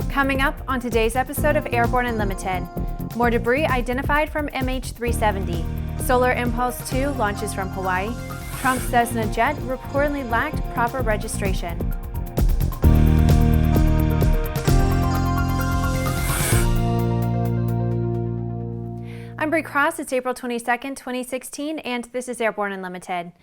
Coming up on today's episode of Airborne Unlimited, more debris identified from MH370, Solar Impulse 2 launches from Hawaii, Trump's Cessna jet reportedly lacked proper registration. I'm Bree Cross, it's April 22nd, 2016, and this is Airborne Unlimited.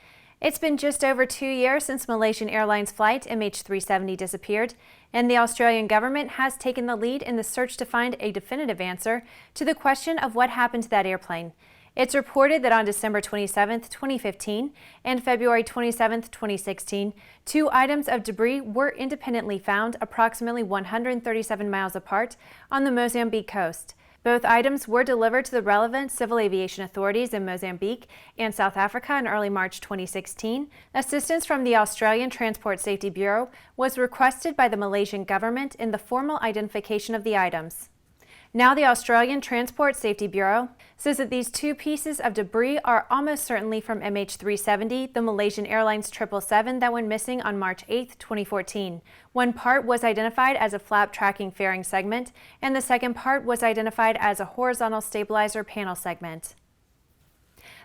It's been just over 2 years since Malaysian Airlines Flight MH370 disappeared, and the Australian government has taken the lead in the search to find a definitive answer to the question of what happened to that airplane. It's reported that on December 27, 2015 and February 27, 2016, 2 items of debris were independently found approximately 137 miles apart on the Mozambique coast. Both items were delivered to the relevant Civil Aviation Authorities in Mozambique and South Africa in early March 2016. Assistance from the Australian Transport Safety Bureau was requested by the Malaysian Government in the formal identification of the items. Now the Australian Transport Safety Bureau says that these 2 pieces of debris are almost certainly from MH370, the Malaysian Airlines 777 that went missing on March 8, 2014. One part was identified as a flap tracking fairing segment, and the second part was identified as a horizontal stabilizer panel segment.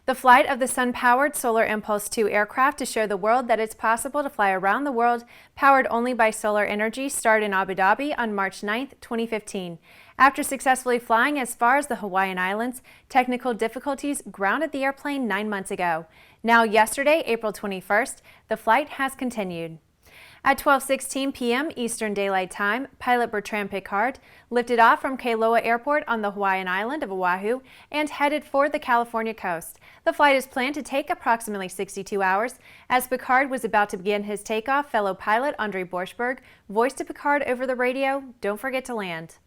The flight of the sun-powered Solar Impulse 2 aircraft to show the world that it's possible to fly around the world powered only by solar energy started in Abu Dhabi on March 9, 2015. After successfully flying as far as the Hawaiian Islands, technical difficulties grounded the airplane 9 months ago. Now yesterday, April 21st, the flight has continued. At 12:16 p.m. Eastern Daylight Time, pilot Bertrand Piccard lifted off from Kailoa Airport on the Hawaiian island of Oahu and headed for the California coast. The flight is planned to take approximately 62 hours. As Piccard was about to begin his takeoff, fellow pilot Andre Borschberg voiced to Piccard over the radio, "Don't forget to land."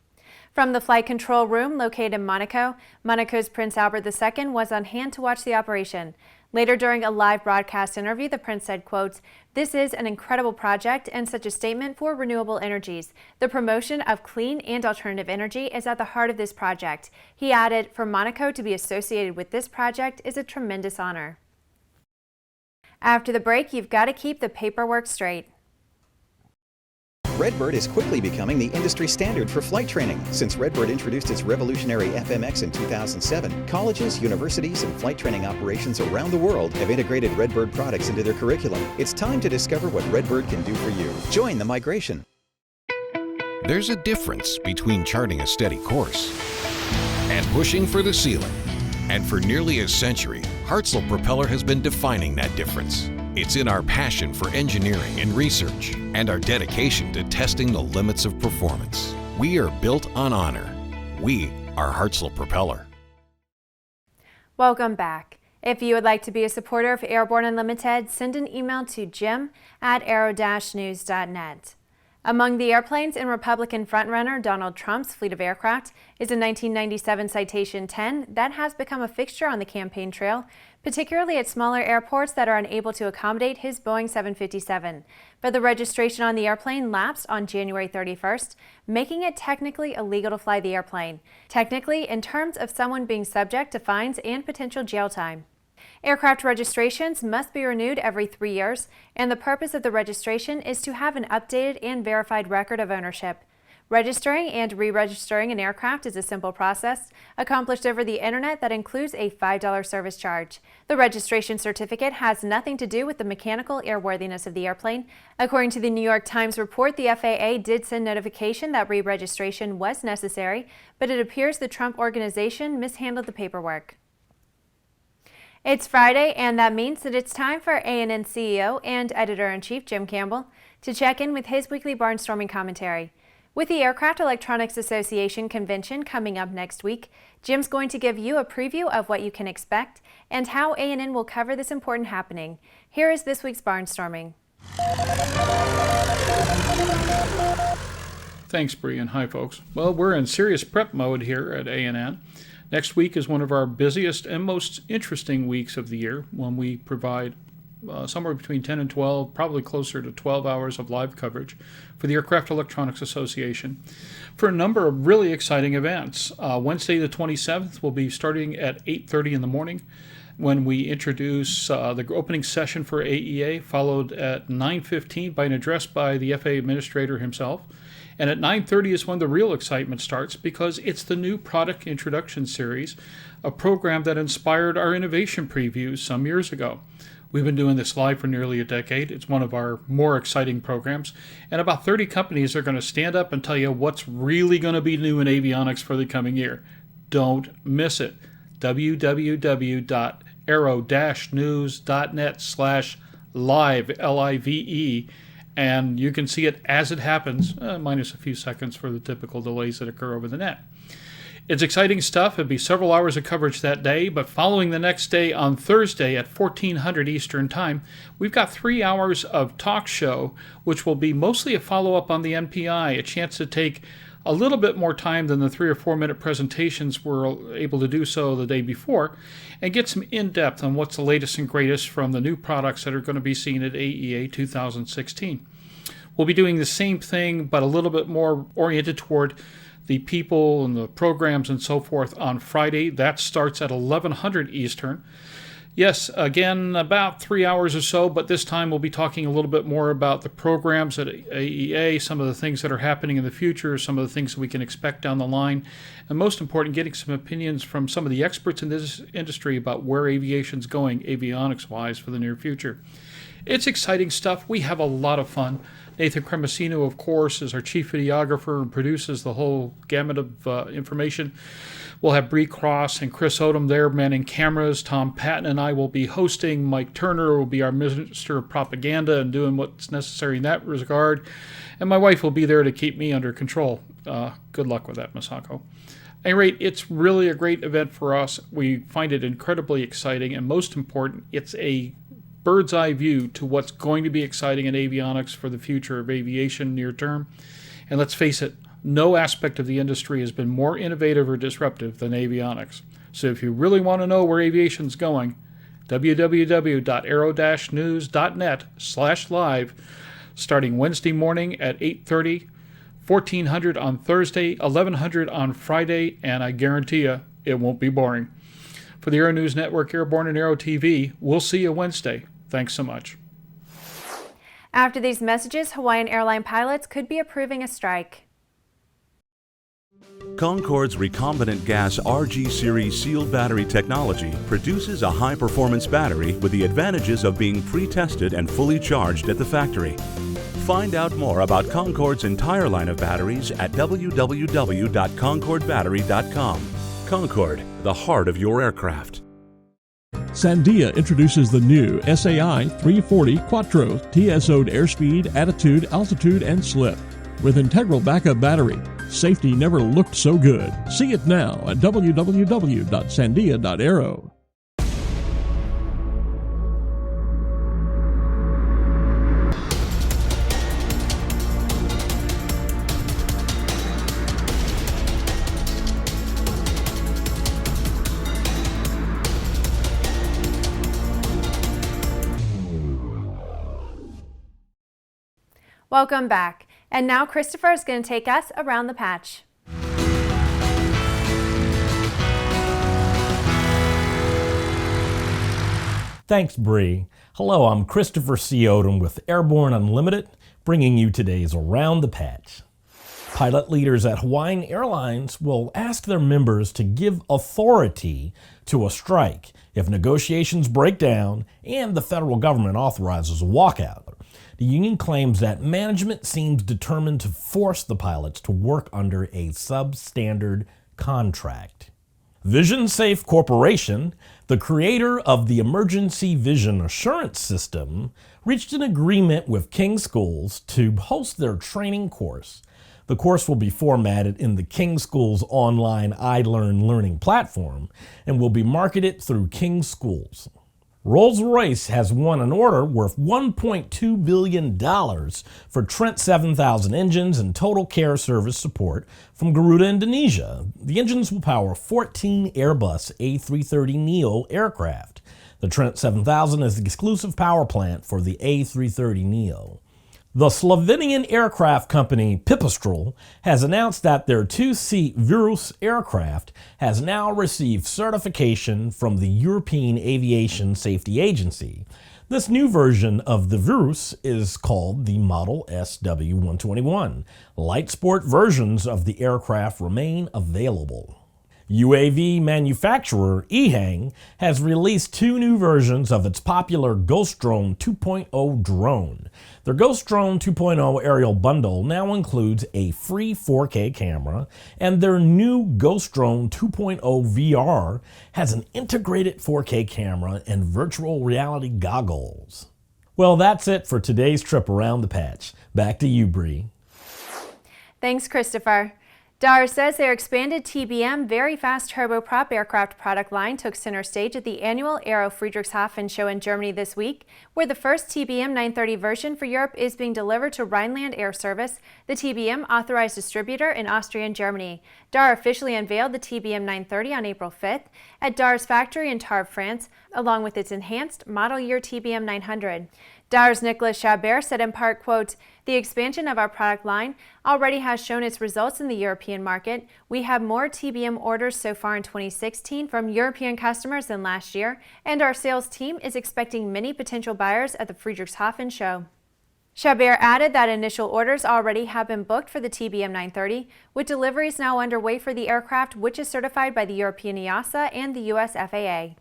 From the flight control room located in Monaco, Monaco's Prince Albert II was on hand to watch the operation. Later during a live broadcast interview, the prince said, quote, "This is an incredible project and such a statement for renewable energies. The promotion of clean and alternative energy is at the heart of this project." He added, "For Monaco to be associated with this project is a tremendous honor." After the break, you've got to keep the paperwork straight. Redbird is quickly becoming the industry standard for flight training. Since Redbird introduced its revolutionary FMX in 2007, colleges, universities, and flight training operations around the world have integrated Redbird products into their curriculum. It's time to discover what Redbird can do for you. Join the migration. There's a difference between charting a steady course and pushing for the ceiling. And for nearly a century, Hartzell Propeller has been defining that difference. It's in our passion for engineering and research and our dedication to testing the limits of performance. We are built on honor. We are Hartzell Propeller. Welcome back. If you would like to be a supporter of Airborne Unlimited, send an email to jim@aero-news.net. Among the airplanes in Republican frontrunner Donald Trump's fleet of aircraft is a 1997 Citation X that has become a fixture on the campaign trail, particularly at smaller airports that are unable to accommodate his Boeing 757. But the registration on the airplane lapsed on January 31st, making it technically illegal to fly the airplane. Technically, in terms of someone being subject to fines and potential jail time. Aircraft registrations must be renewed every 3 years, and the purpose of the registration is to have an updated and verified record of ownership. Registering and re-registering an aircraft is a simple process accomplished over the internet that includes a $5 service charge. The registration certificate has nothing to do with the mechanical airworthiness of the airplane. According to the New York Times report, the FAA did send notification that re-registration was necessary, but it appears the Trump organization mishandled the paperwork. It's Friday, and that means that it's time for ANN CEO and Editor-in-Chief Jim Campbell to check in with his weekly Barnstorming commentary. With the Aircraft Electronics Association convention coming up next week, Jim's going to give you a preview of what you can expect and how ANN will cover this important happening. Here is this week's Barnstorming. Thanks, Bree, and hi, folks. Well, we're in serious prep mode here at ANN. Next week is one of our busiest and most interesting weeks of the year when we provide somewhere between 10 and 12, probably closer to 12 hours of live coverage for the Aircraft Electronics Association for a number of really exciting events. Wednesday the 27th will be starting at 8:30 in the morning when we introduce the opening session for AEA, followed at 9:15 by an address by the FAA Administrator himself. And at 9:30 is when the real excitement starts, because it's the new product introduction series, a program that inspired our innovation previews some years ago. We've been doing this live for nearly a decade. It's one of our more exciting programs. And about 30 companies are going to stand up and tell you what's really going to be new in avionics for the coming year. Don't miss it. www.aero-news.net/live, L-I-V-E. And you can see it as it happens, minus a few seconds for the typical delays that occur over the net. It's exciting stuff. It'll be several hours of coverage that day, but following the next day on Thursday at 1400 Eastern Time, we've got 3 hours of talk show, which will be mostly a follow-up on the NPI, a chance to take a little bit more time than the 3 or 4 minute presentations were able to do so the day before, and get some in-depth on what's the latest and greatest from the new products that are going to be seen at AEA 2016. We'll be doing the same thing, but a little bit more oriented toward the people and the programs and so forth on Friday. That starts at 1100 Eastern. Yes, again, about 3 hours or so, but this time we'll be talking a little bit more about the programs at AEA, some of the things that are happening in the future, some of the things that we can expect down the line, and most important, getting some opinions from some of the experts in this industry about where aviation's going avionics-wise for the near future. It's exciting stuff. We have a lot of fun. Nathan Cremosino, of course, is our chief videographer and produces the whole gamut of information. We'll have Bree Cross and Chris Odom there manning cameras. Tom Patton and I will be hosting. Mike Turner will be our Minister of Propaganda and doing what's necessary in that regard. And my wife will be there to keep me under control. Good luck with that, Masako. At any rate, it's really a great event for us. We find it incredibly exciting, and most important, it's a bird's eye view to what's going to be exciting in avionics for the future of aviation near term. And let's face it, no aspect of the industry has been more innovative or disruptive than avionics. So if you really want to know where aviation's going, www.aero-news.net/live, starting Wednesday morning at 8:30, 1400 on Thursday, 1100 on Friday, and I guarantee you it won't be boring. For the Aero-News Network, Airborne, and Aero-TV, we'll see you Wednesday. Thanks so much. After these messages, Hawaiian airline pilots could be approving a strike. Concord's recombinant gas RG series sealed battery technology produces a high-performance battery with the advantages of being pre-tested and fully charged at the factory. Find out more about Concord's entire line of batteries at www.concordbattery.com. Concord, the heart of your aircraft. Sandia introduces the new SAI 340 Quattro TSO'd airspeed, attitude, altitude, and slip. With integral backup battery, safety never looked so good. See it now at www.sandia.aero. Welcome back. And now Christopher is going to take us around the patch. Thanks, Bree. Hello, I'm Christopher C. Odom with Airborne Unlimited, bringing you today's Around the Patch. Pilot leaders at Hawaiian Airlines will ask their members to give authority to a strike if negotiations break down and the federal government authorizes a walkout. The union claims that management seems determined to force the pilots to work under a substandard contract. Vision Safe Corporation, the creator of the Emergency Vision Assurance System, reached an agreement with King Schools to host their training course. The course will be formatted in the King Schools online iLearn learning platform and will be marketed through King Schools. Rolls-Royce has won an order worth $1.2 billion for Trent 7000 engines and total care service support from Garuda, Indonesia. The engines will power 14 Airbus A330neo aircraft. The Trent 7000 is the exclusive power plant for the A330neo. The Slovenian aircraft company Pipistrel has announced that their two-seat Virus aircraft has now received certification from the European Aviation Safety Agency. This new version of the Virus is called the Model SW121. Light sport versions of the aircraft remain available. UAV manufacturer EHang has released two new versions of its popular Ghostdrone 2.0 drone. Their Ghostdrone 2.0 aerial bundle now includes a free 4K camera, and their new Ghostdrone 2.0 VR has an integrated 4K camera and virtual reality goggles. Well, that's it for today's trip around the patch. Back to you, Bree. Thanks, Christopher. DAR says their expanded TBM Very Fast Turboprop aircraft product line took center stage at the annual Aero Friedrichshafen show in Germany this week, where the first TBM 930 version for Europe is being delivered to Rhineland Air Service, the TBM authorized distributor in Austria and Germany. DAR officially unveiled the TBM 930 on April 5th at DAR's factory in Tarbes, France, along with its enhanced model year TBM 900. DAR's Nicolas Chabert said in part, quote, "The expansion of our product line already has shown its results in the European market. We have more TBM orders so far in 2016 from European customers than last year, and our sales team is expecting many potential buyers at the Friedrichshafen show." Chabert added that initial orders already have been booked for the TBM 930, with deliveries now underway for the aircraft, which is certified by the European EASA and the US FAA.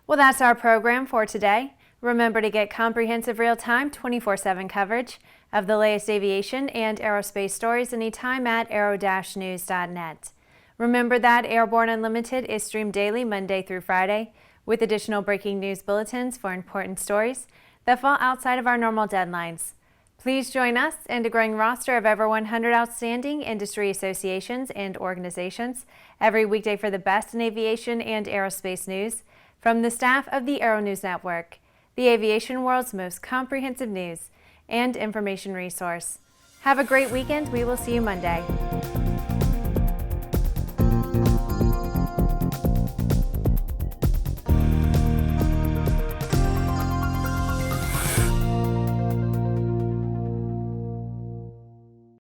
Well, that's our program for today. Remember to get comprehensive real-time 24/7 coverage of the latest aviation and aerospace stories anytime at aero-news.net. Remember that Airborne Unlimited is streamed daily Monday through Friday with additional breaking news bulletins for important stories that fall outside of our normal deadlines. Please join us and a growing roster of over 100 outstanding industry associations and organizations every weekday for the best in aviation and aerospace news from the staff of the Aero-News Network, the aviation world's most comprehensive news and information resource. Have a great weekend. We will see you Monday.